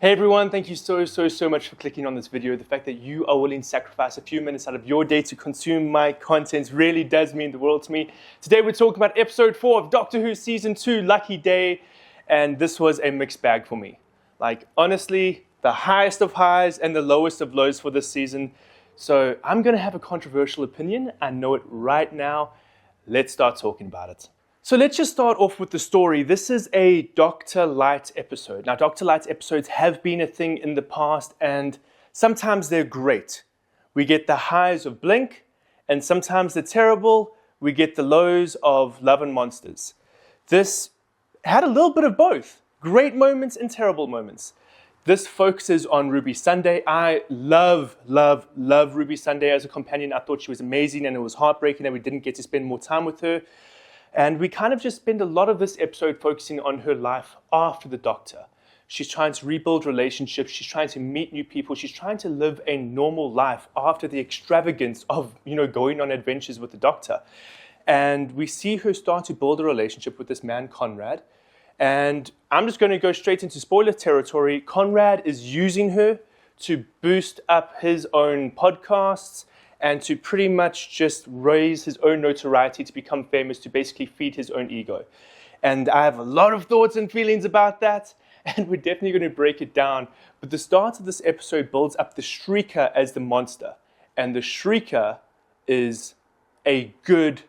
Hey everyone, thank you so much for clicking on this video. The fact that you are willing to sacrifice a few minutes out of your day to consume my content really does mean the world to me. Today we're talking about episode 4 of Doctor Who Season 2, Lucky Day, and this was a mixed bag for me. Like, honestly, the highest of highs and the lowest of lows for this season. So I'm going to have a controversial opinion. I know it right now. Let's start talking about it. So let's just start off with the story. This is a Doctor Lite episode. Now, Doctor Lite episodes have been a thing in the past, and sometimes they're great. We get the highs of Blink, and sometimes they're terrible. We get the lows of Love and Monsters. This had a little bit of both. Great moments and terrible moments. This focuses on Ruby Sunday. I love Ruby Sunday as a companion. I thought she was amazing, and it was heartbreaking that we didn't get to spend more time with her. And we kind of just spend a lot of this episode focusing on her life after the Doctor. She's trying to rebuild relationships. She's trying to meet new people. She's trying to live a normal life after the extravagance of, going on adventures with the Doctor. And we see her start to build a relationship with this man, Conrad. And I'm just going to go straight into spoiler territory. Conrad is using her to boost up his own podcasts and to pretty much just raise his own notoriety, to become famous, to basically feed his own ego. And I have a lot of thoughts and feelings about that, and we're definitely going to break it down. But the start of this episode builds up the Shrieker as the monster. And the Shrieker is a good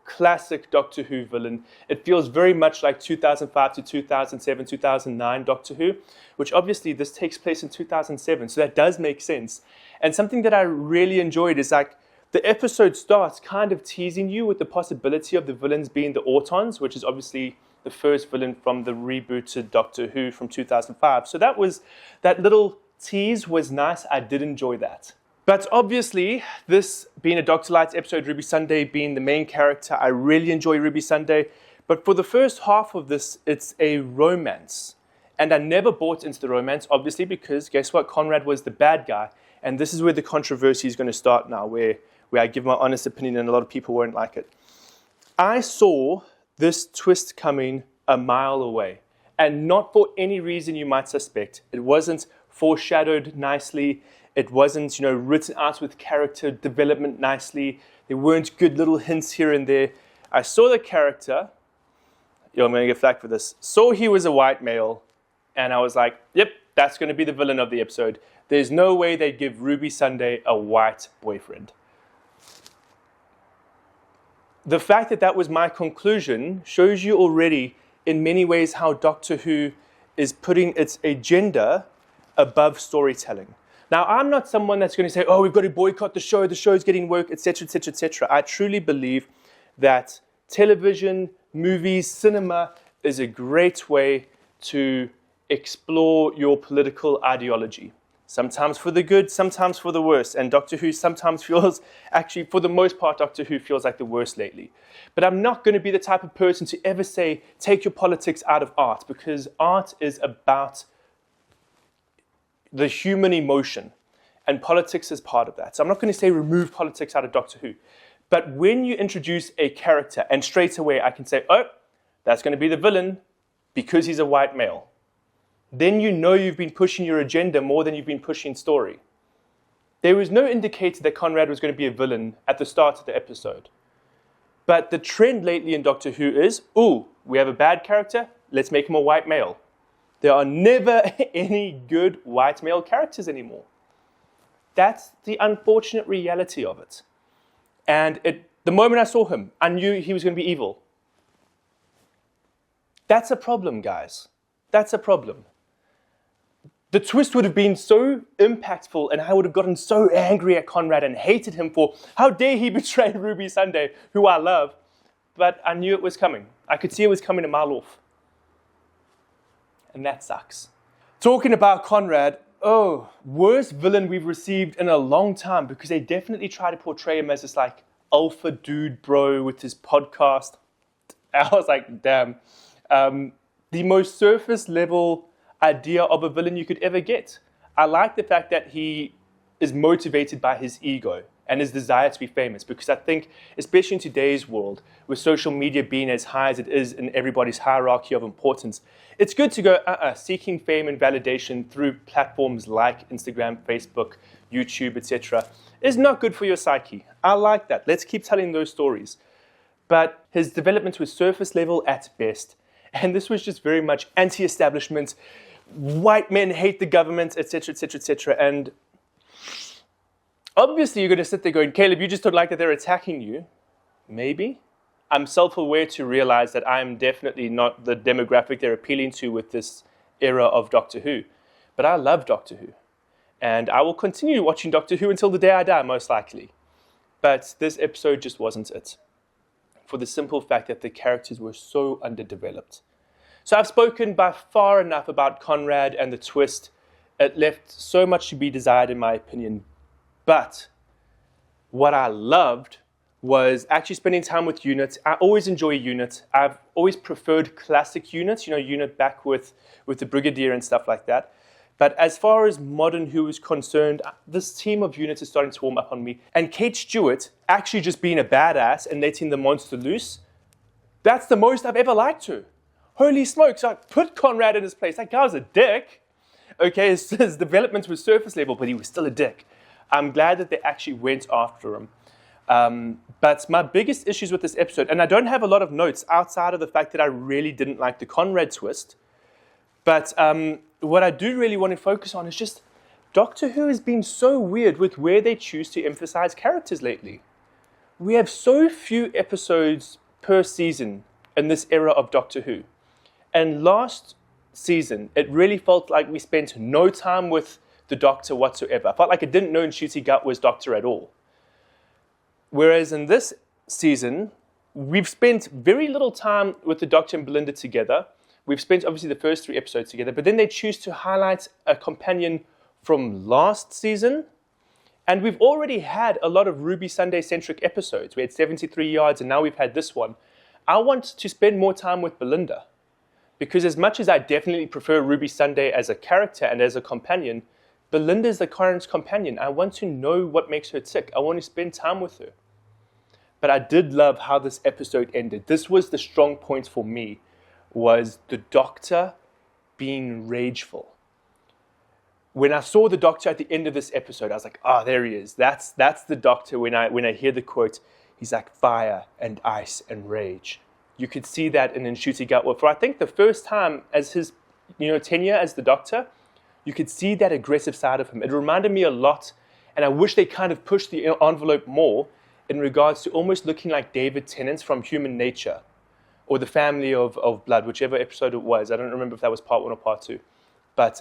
classic Doctor Who villain. It feels very much like 2005 to 2007, 2009 Doctor Who, which obviously this takes place in 2007, so that does make sense. And something that I really enjoyed is like the episode starts kind of teasing you with the possibility of the villains being the Autons, which is obviously the first villain from the rebooted Doctor Who from 2005. So that little tease was nice. I did enjoy that. But obviously, this being a Doctor Lite episode, Ruby Sunday being the main character, I really enjoy Ruby Sunday. But for the first half of this, it's a romance. And I never bought into the romance, obviously, because guess what? Conrad was the bad guy. And this is where the controversy is going to start now, where I give my honest opinion and a lot of people won't like it. I saw this twist coming a mile away. And not for any reason you might suspect. It wasn't foreshadowed nicely. It wasn't, written out with character development nicely. There weren't good little hints here and there. I saw the character. I'm going to get flack for this. Saw he was a white male. And I was like, yep, that's going to be the villain of the episode. There's no way they'd give Ruby Sunday a white boyfriend. The fact that that was my conclusion shows you already in many ways how Doctor Who is putting its agenda above storytelling. Now, I'm not someone that's going to say, oh, we've got to boycott the show's getting work, etc., etc., etc. I truly believe that television, movies, cinema is a great way to explore your political ideology. Sometimes for the good, sometimes for the worse. And Doctor Who sometimes feels, actually, for the most part, Doctor Who feels like the worst lately. But I'm not going to be the type of person to ever say, take your politics out of art, because art is about the human emotion, and politics is part of that. So I'm not going to say remove politics out of Doctor Who. But when you introduce a character, and straight away I can say, oh, that's going to be the villain because he's a white male, then you know you've been pushing your agenda more than you've been pushing story. There was no indicator that Conrad was going to be a villain at the start of the episode. But the trend lately in Doctor Who is, ooh, we have a bad character, let's make him a white male. There are never any good white male characters anymore. That's the unfortunate reality of it. And the moment I saw him, I knew he was going to be evil. That's a problem, guys. That's a problem. The twist would have been so impactful, and I would have gotten so angry at Conrad and hated him for how dare he betray Ruby Sunday, who I love. But I knew it was coming. I could see it was coming a mile off. And that sucks. Talking about Conrad, worst villain we've received in a long time, because they definitely try to portray him as this like alpha dude bro with his podcast. I was like, damn. The most surface level idea of a villain you could ever get. I like the fact that he is motivated by his ego and his desire to be famous. Because I think, especially in today's world, with social media being as high as it is in everybody's hierarchy of importance, it's good to go seeking fame and validation through platforms like Instagram, Facebook, YouTube, etc. is not good for your psyche. I like that. Let's keep telling those stories. But his development was surface level at best. And this was just very much anti-establishment, white men hate the government, etc., etc., etc. And obviously, you're going to sit there going, Caleb, you just don't like that they're attacking you. Maybe. I'm self-aware to realize that I'm definitely not the demographic they're appealing to with this era of Doctor Who. But I love Doctor Who. And I will continue watching Doctor Who until the day I die, most likely. But this episode just wasn't it. For the simple fact that the characters were so underdeveloped. So I've spoken by far enough about Conrad and the twist. It left so much to be desired, in my opinion. But what I loved was actually spending time with U.N.I.T. I always enjoy U.N.I.T. I've always preferred classic U.N.I.T., U.N.I.T. back with the Brigadier and stuff like that. But as far as modern Who is concerned, this team of U.N.I.T. is starting to warm up on me. And Kate Stewart actually just being a badass and letting the monster loose, that's the most I've ever liked her. Holy smokes, I put Conrad in his place. That guy was a dick. Okay, his development was surface level, but he was still a dick. I'm glad that they actually went after him. But my biggest issues with this episode, and I don't have a lot of notes outside of the fact that I really didn't like the Conrad twist, but what I do really want to focus on is just Doctor Who has been so weird with where they choose to emphasize characters lately. We have so few episodes per season in this era of Doctor Who. And last season, it really felt like we spent no time with the Doctor whatsoever. I felt like I didn't know Ncuti was Doctor at all. Whereas in this season, we've spent very little time with the Doctor and Belinda together. We've spent obviously the first 3 episodes together, but then they choose to highlight a companion from last season. And we've already had a lot of Ruby Sunday-centric episodes. We had 73 Yards, and now we've had this one. I want to spend more time with Belinda. Because as much as I definitely prefer Ruby Sunday as a character and as a companion, Belinda is the current companion. I want to know what makes her tick. I want to spend time with her. But I did love how this episode ended. This was the strong point for me, was the Doctor being rageful. When I saw the Doctor at the end of this episode, I was like, there he is. That's the Doctor when I hear the quote, he's like fire and ice and rage. You could see that in Ncuti Gatwa. For I think the first time as his tenure as the Doctor, you could see that aggressive side of him. It reminded me a lot, and I wish they kind of pushed the envelope more in regards to almost looking like David Tennant from Human Nature, or The Family of Blood, whichever episode it was. I don't remember if that was part 1 or part 2. But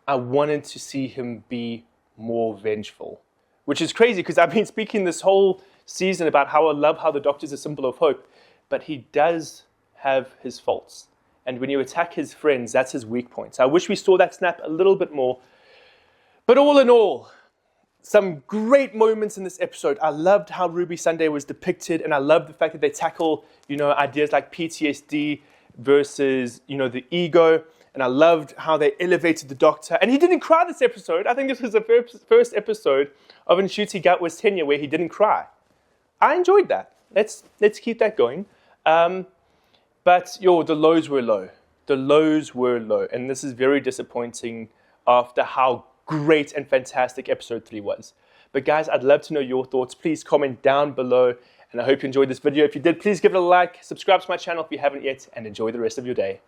I wanted to see him be more vengeful, which is crazy because I've been speaking this whole season about how I love how the Doctor's a symbol of hope, but he does have his faults. And when you attack his friends, that's his weak points. I wish we saw that snap a little bit more. But all in all, some great moments in this episode. I loved how Ruby Sunday was depicted, and I loved the fact that they tackle, ideas like PTSD versus, the ego. And I loved how they elevated the Doctor. And he didn't cry this episode. I think this was the first episode of Ncuti Gatwa's tenure where he didn't cry. I enjoyed that. Let's keep that going. But the lows were low. The lows were low. And this is very disappointing after how great and fantastic episode 3 was. But guys, I'd love to know your thoughts. Please comment down below. And I hope you enjoyed this video. If you did, please give it a like. Subscribe to my channel if you haven't yet. And enjoy the rest of your day.